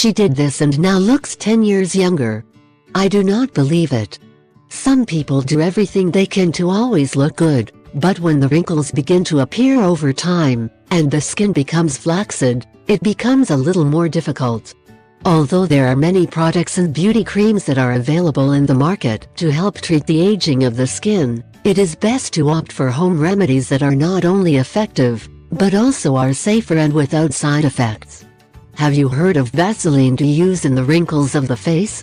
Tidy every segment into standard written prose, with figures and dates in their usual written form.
She did this and now looks 10 years younger. I do not believe it. Some people do everything they can to always look good, but when the wrinkles begin to appear over time, and the skin becomes flaccid, it becomes a little more difficult. Although there are many products and beauty creams that are available in the market to help treat the aging of the skin, it is best to opt for home remedies that are not only effective, but also are safer and without side effects. Have you heard of Vaseline to use in the wrinkles of the face?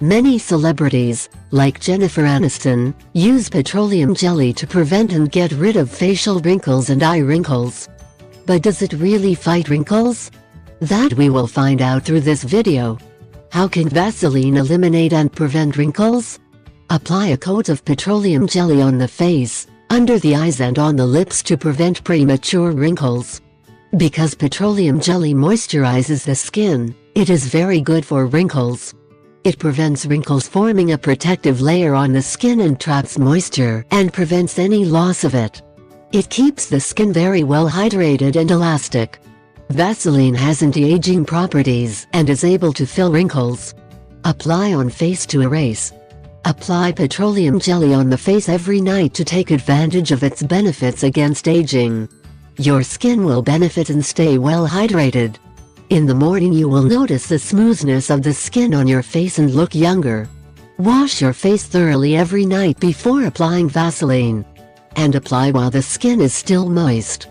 Many celebrities, like Jennifer Aniston, use petroleum jelly to prevent and get rid of facial wrinkles and eye wrinkles. But does it really fight wrinkles? That we will find out through this video. How can Vaseline eliminate and prevent wrinkles? Apply a coat of petroleum jelly on the face, under the eyes and on the lips to prevent premature wrinkles. Because petroleum jelly moisturizes the skin, it is very good for wrinkles. It prevents wrinkles forming a protective layer on the skin and traps moisture and prevents any loss of it. It keeps the skin very well hydrated and elastic. Vaseline has anti-aging properties and is able to fill wrinkles. Apply on face to erase. Apply petroleum jelly on the face every night to take advantage of its benefits against aging. Your skin will benefit and stay well hydrated. In the morning you will notice the smoothness of the skin on your face and look younger. Wash your face thoroughly every night before applying Vaseline. And apply while the skin is still moist.